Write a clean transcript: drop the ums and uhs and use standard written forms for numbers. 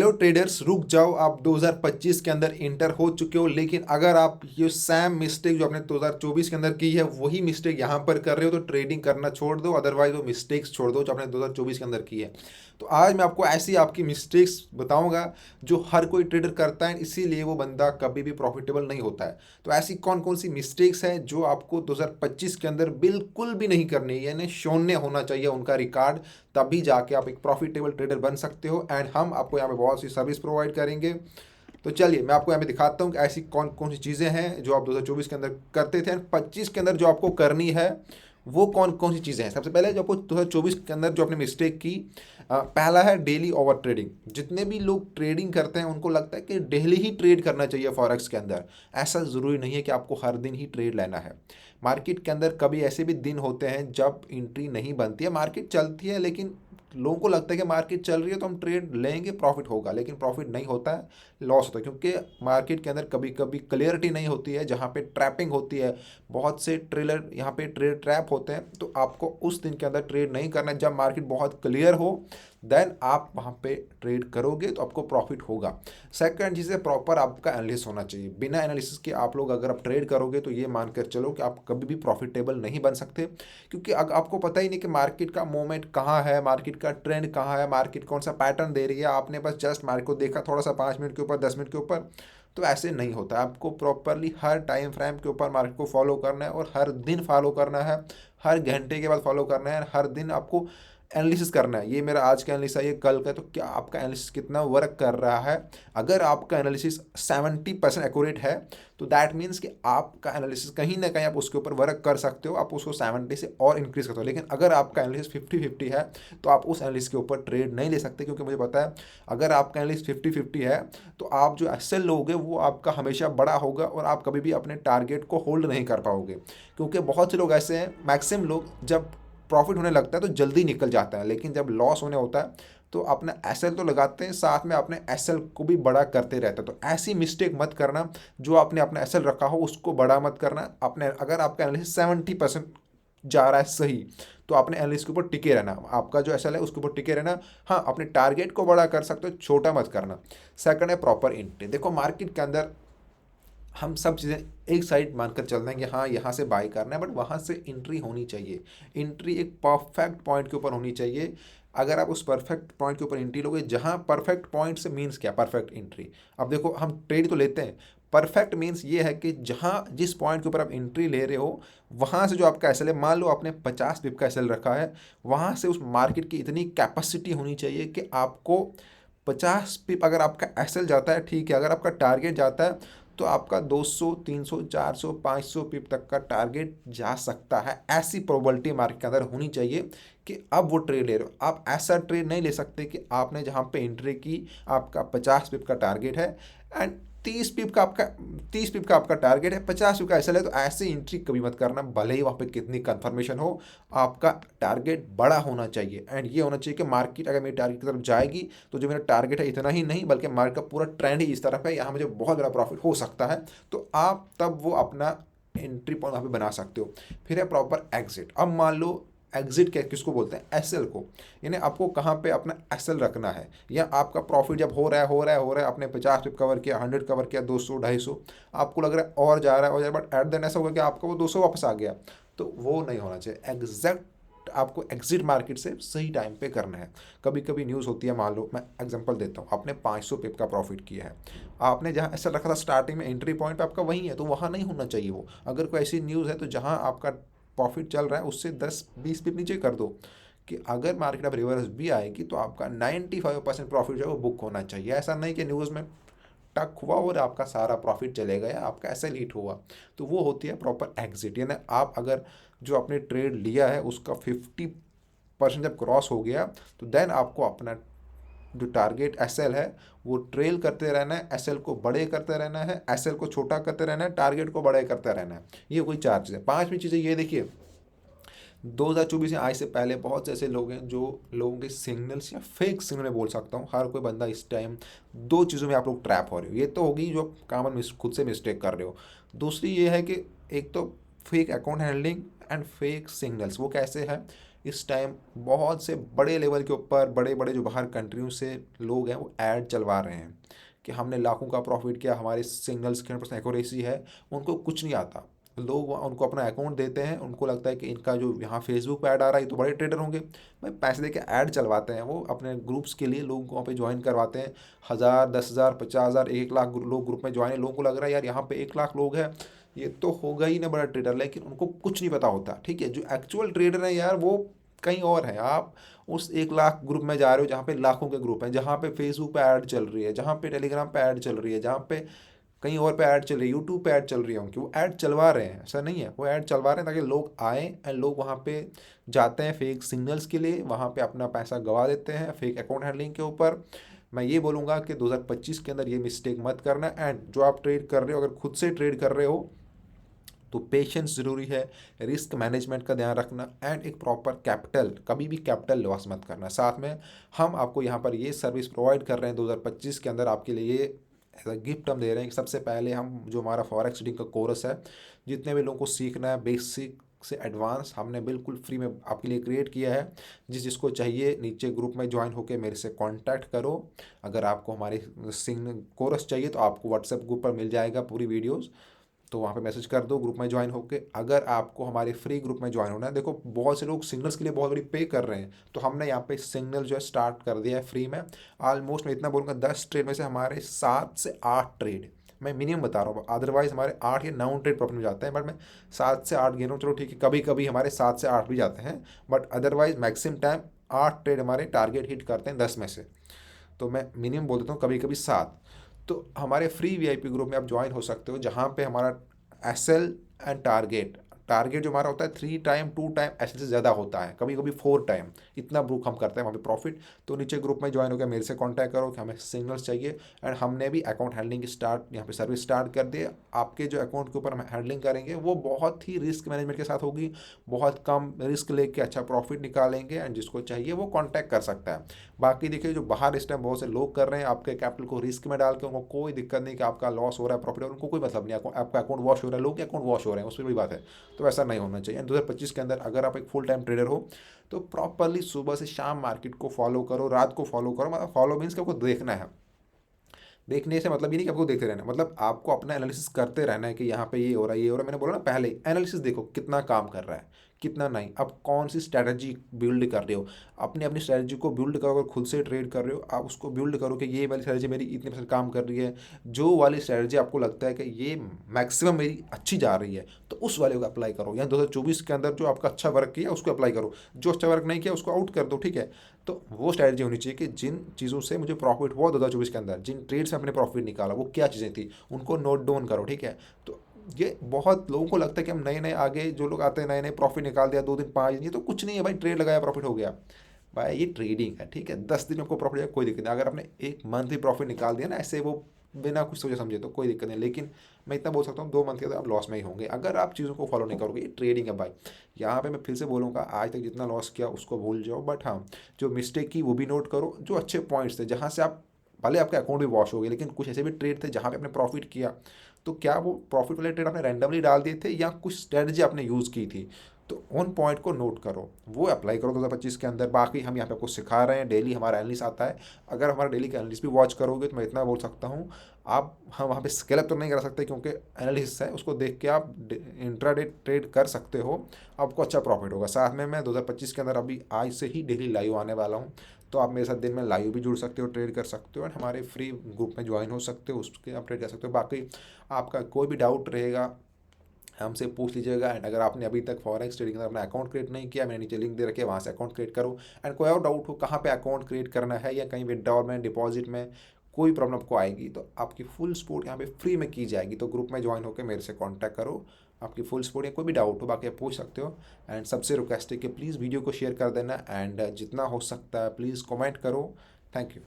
Hello traders, रुक जाओ। आप 2025 के अंदर इंटर हो चुके हो, लेकिन अगर आप ये सेम मिस्टेक जो आपने 2024 के अंदर की है वही मिस्टेक यहाँ पर कर रहे हो तो ट्रेडिंग करना छोड़ दो, अदरवाइज वो मिस्टेक्स छोड़ दो जो आपने 2024 के अंदर की है। तो आज मैं आपको ऐसी आपकी मिस्टेक्स बताऊंगा जो हर कोई ट्रेडर करता है, इसीलिए वो बंदा कभी भी प्रॉफिटेबल नहीं होता है। तो ऐसी कौन कौन सी मिस्टेक्स हैं जो आपको 2025 के अंदर बिल्कुल भी नहीं करनी है, यानी शून्य होना चाहिए उनका रिकॉर्ड, तभी जाके आप एक प्रॉफिटेबल ट्रेडर बन सकते हो। एंड हम आपको यहाँ पे बहुत सी सर्विस प्रोवाइड करेंगे। तो चलिए मैं आपको यहाँ पे दिखाता हूँ कि ऐसी कौन कौन सी चीज़ें हैं जो आप 2024 के अंदर करते थे एंड 25 के अंदर जो आपको करनी है वो कौन कौन सी चीज़ें हैं। सबसे पहले जो आपको 2024 के अंदर जो आपने मिस्टेक की, पहला है डेली ओवर ट्रेडिंग। जितने भी लोग ट्रेडिंग करते हैं उनको लगता है कि डेली ही ट्रेड करना चाहिए फॉरेक्स के अंदर। ऐसा ज़रूरी नहीं है कि आपको हर दिन ही ट्रेड लेना है। मार्केट के अंदर कभी ऐसे भी दिन होते हैं जब एंट्री नहीं बनती है, मार्केट चलती है लेकिन लोगों को लगता है कि मार्केट चल रही है तो हम ट्रेड लेंगे, प्रॉफिट होगा, लेकिन प्रॉफिट नहीं होता है, लॉस होता है। क्योंकि मार्केट के अंदर कभी कभी क्लियरिटी नहीं होती है, जहाँ पे ट्रैपिंग होती है, बहुत से ट्रेलर यहाँ पे ट्रेड ट्रैप होते हैं। तो आपको उस दिन के अंदर ट्रेड नहीं करना है। जब मार्केट बहुत क्लियर हो देन आप वहाँ पे ट्रेड करोगे तो आपको प्रॉफिट होगा। सेकंड चीज़ है, प्रॉपर आपका एनालिसिस होना चाहिए। बिना एनालिसिस के आप लोग अगर आप ट्रेड करोगे तो ये मानकर चलो कि आप कभी भी प्रॉफिटेबल नहीं बन सकते। क्योंकि अगर आपको पता ही नहीं कि मार्केट का मूवमेंट कहाँ है, मार्केट का ट्रेंड कहाँ है, मार्केट कौन सा पैटर्न दे रही है, आपने बस जस्ट मार्केट को देखा थोड़ा सा 5 मिनट के ऊपर, 10 मिनट के ऊपर, तो ऐसे नहीं होता। आपको प्रॉपरली हर टाइम फ्रेम के ऊपर मार्केट को फॉलो करना है और हर दिन फॉलो करना है, हर घंटे के बाद फॉलो करना है, हर दिन आपको एनालिसिस करना है। ये मेरा आज का एनालिसिस है, ये कल का है, तो क्या आपका एनालिसिस कितना वर्क कर रहा है। अगर आपका एनालिसिस 70% एक्यूरेट है तो दैट मीन्स कि आपका एनालिसिस कहीं ना कहीं आप उसके ऊपर वर्क कर सकते हो, आप उसको 70 से और इंक्रीज करते हो। लेकिन अगर आपका एनालिसिस 50-50 है तो आप उस एनालिसिस के ऊपर ट्रेड नहीं ले सकते, क्योंकि मुझे पता है अगर आपका एनालिसिस 50-50 है तो आप जो एसएल लोगे वो आपका हमेशा बड़ा होगा और आप कभी भी अपने टारगेट को होल्ड नहीं कर पाओगे। क्योंकि बहुत से लोग ऐसे हैं, मैक्सिमम लोग जब प्रॉफिट होने लगता है तो जल्दी निकल जाता है, लेकिन जब लॉस होने होता है तो अपना एसएल तो लगाते हैं, साथ में अपने एसएल को भी बड़ा करते रहते हैं। तो ऐसी मिस्टेक मत करना, जो आपने अपना एसएल रखा हो उसको बड़ा मत करना। अपने अगर आपका एनालिसिस 70% जा रहा है सही, तो अपने एनालिसिस के ऊपर टिके रहना, आपका जो एसएल है उसके ऊपर टिके रहना। हाँ, अपने टारगेट को बड़ा कर सकते हो, छोटा मत करना। सेकंड है प्रॉपर एंट्री। देखो मार्केट के अंदर हम सब चीज़ें एक साइड मानकर चलते हैं कि हाँ यहाँ से बाई करना है, बट वहाँ से एंट्री होनी चाहिए। एंट्री एक परफेक्ट पॉइंट के ऊपर होनी चाहिए। अगर आप उस परफेक्ट पॉइंट के ऊपर एंट्री लोगे, जहाँ परफेक्ट पॉइंट से मीन्स क्या, परफेक्ट एंट्री। अब देखो हम ट्रेड तो लेते हैं, परफेक्ट मीन्स ये है कि जहाँ जिस पॉइंट के ऊपर आप एंट्री ले रहे हो वहाँ से जो आपका एसएल है, मान लो आपने 50 पिप का एसएल रखा है, वहाँ से उस मार्केट की इतनी कैपेसिटी होनी चाहिए कि आपको 50 पिप अगर आपका एसएल जाता है, ठीक है, अगर आपका टारगेट जाता है तो आपका 200, 300, 400, 500 पिप तक का टारगेट जा सकता है। ऐसी प्रोबेबिलिटी मार्केट के अंदर होनी चाहिए कि अब वो ट्रेड ले रहे हो। आप ऐसा ट्रेड नहीं ले सकते कि आपने जहाँ पे एंट्री की आपका 50 पिप का टारगेट है एंड 30 पिप का आपका टारगेट है, 50 पिप का ऐसा है, तो ऐसे एंट्री कभी मत करना, भले ही वहाँ पे कितनी कन्फर्मेशन हो। आपका टारगेट बड़ा होना चाहिए एंड ये होना चाहिए कि मार्केट अगर मेरी टारगेट की तरफ जाएगी तो जो मेरा टारगेट है इतना ही नहीं, बल्कि मार्केट का पूरा ट्रेंड ही इस तरफ है, यहाँ मुझे बहुत बड़ा प्रॉफिट हो सकता है। तो आप तब वो अपना एंट्री पॉइंट वहाँ पे बना सकते हो। फिर है प्रॉपर एग्जिट। अब मान लो एग्जिट क्या किसको बोलते हैं, एसएल को। यानी आपको कहाँ पे अपना एसएल रखना है, या आपका प्रॉफिट जब हो रहा है, आपने 50 पिप कवर किया, 100 कवर किया, 200, 250, आपको लग रहा है और जा रहा है और जा रहा है, बट एट देन ऐसा होगा कि आपका वो 200 वापस आ गया। तो वो नहीं होना चाहिए। एग्जैक्ट आपको एग्जिट मार्केट से सही टाइम पे करना है। कभी कभी न्यूज़ होती है, मान लो मैं एग्जांपल देता हूँ, आपने 500 पिप का प्रॉफिट किया है, आपने जहाँ ऐसा रखा था स्टार्टिंग में एंट्री पॉइंट पे आपका वही है, तो वहाँ नहीं होना चाहिए वो। अगर कोई ऐसी न्यूज़ है तो जहाँ आपका प्रॉफिट चल रहा है उससे 10-20 पिप नीचे कर दो, कि अगर मार्केट अब रिवर्स भी आएगी तो आपका 95% प्रॉफिट जो है वो बुक होना चाहिए। ऐसा नहीं कि न्यूज़ में टक हुआ और आपका सारा प्रॉफिट चले गया, आपका ऐसे लीट हुआ। तो वो होती है प्रॉपर एग्जिट। यानी आप अगर जो आपने ट्रेड लिया है उसका 50% जब क्रॉस हो गया तो देन आपको अपना जो टारगेट एसएल है वो ट्रेल करते रहना है, एसएल को बड़े करते रहना है, एसएल को छोटा करते रहना है, टारगेट को बड़े करते रहना है। ये कोई 4 चीज़ें। पांचवी चीज़ें ये देखिए, 2024 में आज से पहले बहुत से ऐसे लोग हैं जो लोगों के सिग्नल्स या फेक सिग्नल में बोल सकता हूँ, हर कोई बंदा इस टाइम दो चीज़ों में आप लोग ट्रैप हो रहे हो। ये तो होगी जो कॉमन खुद से मिस्टेक कर रहे हो। दूसरी ये है कि एक तो fake account handling and fake signals. वो कैसे है, इस टाइम बहुत से बड़े लेवल के ऊपर बड़े बड़े जो बाहर कंट्रियों से लोग हैं वो ऐड चलवा रहे हैं कि हमने लाखों का प्रॉफिट किया, हमारे सिग्नल्स की 100% एक्यूरेसी है। उनको कुछ नहीं आता। लोग उनको अपना अकाउंट देते हैं, उनको लगता है कि इनका जो यहाँ फेसबुक पे ऐड आ रहा है ये तो बड़े ट्रेडर होंगे, भाई पैसे दे के ऐड चलवाते हैं। वो अपने ग्रुप्स के लिए लोगों को वहाँ पे ज्वाइन करवाते हैं। 1000, 10,000, 50,000, 1 लाख लोग ग्रुप में ज्वाइन है। लोगों को लग रहा है यार यहाँ पे 1 लाख लोग हैं, ये तो होगा ही ना बड़ा ट्रेडर, लेकिन उनको कुछ नहीं पता होता। ठीक है, जो एक्चुअल ट्रेडर है यार वो कहीं और है। आप उस 1 लाख ग्रुप में जा रहे हो जहाँ पे लाखों के ग्रुप हैं, जहाँ पे फेसबुक पे ऐड चल रही है, जहाँ पे टेलीग्राम पे ऐड चल रही है, जहाँ पे कहीं और पे ऐड चल रही है, यूट्यूब पे ऐड चल रही है उनकी, वो ऐड चलवा रहे हैं। ऐसा नहीं है, वो ऐड चलवा रहे हैं ताकि लोग आएँ एंड लोग वहाँ पे जाते हैं फेक सिग्नल्स के लिए, वहाँ पे अपना पैसा गवा देते हैं फेक अकाउंट हैंडलिंग के ऊपर। मैं ये बोलूँगा कि 2025 के अंदर ये मिस्टेक मत करना। एंड जो आप ट्रेड कर रहे हो, अगर खुद से ट्रेड कर रहे हो तो पेशेंस ज़रूरी है, रिस्क मैनेजमेंट का ध्यान रखना एंड एक प्रॉपर कैपिटल, कभी भी कैपिटल लॉस मत करना। साथ में हम आपको यहाँ पर ये सर्विस प्रोवाइड कर रहे हैं 2025 के अंदर आपके लिए, ये एज अ गिफ्ट हम दे रहे हैं कि सबसे पहले हम जो हमारा फॉरेक्स ट्रेडिंग का कोर्स है, जितने भी लोगों को सीखना है बेसिक से एडवांस, हमने बिल्कुल फ्री में आपके लिए क्रिएट किया है। जिसको चाहिए नीचे ग्रुप में ज्वाइन होकर मेरे से कांटेक्ट करो। अगर आपको हमारे कोर्स चाहिए तो आपको व्हाट्सएप ग्रुप पर मिल जाएगा पूरी वीडियोज़, तो वहाँ पे मैसेज कर दो ग्रुप में ज्वाइन होके। अगर आपको हमारे फ्री ग्रुप में ज्वाइन होना है, देखो बहुत से लोग सिग्नल्स के लिए बहुत बड़ी पे कर रहे हैं, तो हमने यहाँ पे सिग्नल जो है स्टार्ट कर दिया है फ्री में। ऑलमोस्ट मैं इतना बोलूँगा 10 ट्रेड में से हमारे 7 से 8 ट्रेड, मैं मिनिमम बता रहा हूँ, अदरवाइज हमारे 8 या 9 ट्रेड प्रॉफिट में जाते हैं, बट मैं 7 से 8 गिन रहा हूँ। चलो ठीक है, कभी कभी हमारे 7 से 8 भी जाते हैं, but otherwise maximum time 8 trade हमारे टारगेट हिट करते हैं 10 में से। तो मैं मिनिमम बोल देता हूँ, कभी कभी 7। तो हमारे फ्री वीआईपी ग्रुप में आप ज्वाइन हो सकते हो, जहाँ पे हमारा एसएल एंड टारगेट जो हमारा होता है 3 टाइम 2 टाइम एसएल से ज़्यादा होता है, कभी कभी 4 टाइम, इतना बुक हम करते हैं वहाँ पे प्रॉफिट। तो नीचे ग्रुप में ज्वाइन हो गया, मेरे से कांटेक्ट करो कि हमें सिग्नल्स चाहिए। एंड हमने भी अकाउंट हैंडलिंग स्टार्ट यहाँ पे सर्विस स्टार्ट कर दिए। आपके जो अकाउंट के ऊपर हम हैंडलिंग करेंगे वो बहुत ही रिस्क मैनेजमेंट के साथ होगी, बहुत कम रिस्क लेके अच्छा प्रॉफिट निकालेंगे। एंड जिसको चाहिए वो कॉन्टैक्ट कर सकता है। बाकी देखिए, जो बाहर इस टाइम बहुत से लोग कर रहे हैं आपके कैपिटल को रिस्क में डाल के, उनको कोई दिक्कत नहीं कि आपका लॉस हो रहा है प्रॉफिट, और उनको कोई मतलब नहीं, आपका अकाउंट वॉश हो रहा है, लोग के अकाउंट वॉश हो रहे हैं, उसमें बड़ी बात है। तो ऐसा नहीं होना चाहिए। 2025 के अंदर अगर आप एक फुल टाइम ट्रेडर हो तो प्रॉपरली सुबह से शाम मार्केट को फॉलो करो, रात को फॉलो करो। मतलब फॉलो मीन्स कि आपको देखना है। देखने से मतलब ये नहीं कि आपको देखते रहना, मतलब आपको अपना एनालिसिस करते रहना है कि यहाँ पे ये हो रहा है, ये हो रहा है। मैंने बोला ना पहले, एनालिसिस देखो कितना काम कर रहा है, कितना नहीं। अब कौन सी स्ट्रैटेजी बिल्ड कर रहे हो, अपनी अपनी स्ट्रैटेजी को बिल्ड करो। अगर खुद से ट्रेड कर रहे हो, आप उसको बिल्ड करो कि ये वाली स्ट्रैटेजी मेरी इतने परसेंट काम कर रही है। जो वाली स्ट्रैटेजी आपको लगता है कि ये मैक्सिमम मेरी अच्छी जा रही है, तो उस वाले को अप्लाई करो। या 2024 के अंदर जो आपका अच्छा वर्क किया उसको अप्लाई करो, जो अच्छा वर्क नहीं किया उसको आउट कर दो। ठीक है, तो वो स्ट्रैटेजी होनी चाहिए कि जिन चीज़ों से मुझे प्रॉफिट हुआ 2024 के अंदर, जिन ट्रेड से अपने प्रॉफिट निकाला, वो क्या चीज़ें थी, उनको नोट डाउन करो। ठीक है, तो ये बहुत लोगों को लगता है कि हम नए नए आगे जो लोग आते हैं नए नए प्रॉफिट निकाल दिया 2 दिन 5 दिन, ये तो कुछ नहीं है भाई, ट्रेड लगाया प्रॉफिट हो गया। भाई ये ट्रेडिंग है। ठीक है, 10 दिन में आपको प्रॉफिट है, कोई दिक्कत नहीं। अगर आपने एक मंथ ही प्रॉफिट निकाल दिया ना ऐसे वो बिना कुछ सोचे समझे, तो कोई दिक्कत नहीं। लेकिन मैं इतना बोल सकता हूँ 2 मंथ के अंदर आप लॉस में ही होंगे अगर आप चीज़ों को फॉलो नहीं करोगे। ये ट्रेडिंग है भाई। यहाँ पे मैं फिर से बोलूँगा, आज तक जितना लॉस किया उसको भूल जाओ, बट हाँ, जो मिस्टेक की वो भी नोट करो। जो अच्छे पॉइंट्स थे जहाँ से आप, भले आपके अकाउंट भी वॉश हो गए, लेकिन कुछ ऐसे भी ट्रेड थे जहाँ पे आपने प्रॉफिट किया, तो क्या वो प्रॉफिट वाले ट्रेड आपने रैंडमली डाल दिए थे या कुछ स्ट्रेटजी आपने यूज़ की थी? तो उन पॉइंट को नोट करो, वो अप्लाई करो 2025 के अंदर। बाकी हम यहाँ पे आपको सिखा रहे हैं, डेली हमारा एनालिस्ट आता है। अगर हमारा डेली का एनालिस्ट भी वॉच करोगे तो मैं इतना बोल सकता हूँ, आप, हम वहाँ पे स्केल अप तो नहीं कर सकते क्योंकि एनालिस्ट है, उसको देख के आप इंट्राडे ट्रेड कर सकते हो, आपको अच्छा प्रॉफिट होगा। साथ में मैं 2025 के अंदर अभी आज से ही डेली लाइव आने वाला हूँ, तो आप मेरे साथ दिन में लाइव भी जुड़ सकते हो, ट्रेड कर सकते हो, एंड हमारे फ्री ग्रुप में ज्वाइन हो सकते हो, उसके आप ट्रेड कर सकते हो। बाकी आपका कोई भी डाउट रहेगा हमसे पूछ लीजिएगा। एंड अगर आपने अभी तक फॉरेक्स ट्रेडिंग के अंदर अपना अकाउंट क्रिएट नहीं किया, मैंने नीचे लिंक दे रखे, वहाँ से अकाउंट क्रिएट करो। एंड कोई और डाउट हो कहाँ पे अकाउंट क्रिएट करना है या कहीं विड्रॉल में, डिपॉजिट में कोई प्रॉब्लम आपको आएगी, तो आपकी फुल सपोर्ट यहाँ पे फ्री में की जाएगी। तो ग्रुप में ज्वाइन होकर मेरे से कॉन्टैक्ट करो, आपकी फुल सपोर्ट, या कोई भी डाउट हो बाकी आप पूछ सकते हो। एंड सबसे रिक्वेस्ट है कि प्लीज़ वीडियो को शेयर कर देना, एंड जितना हो सकता है प्लीज़ कॉमेंट करो। Thank you.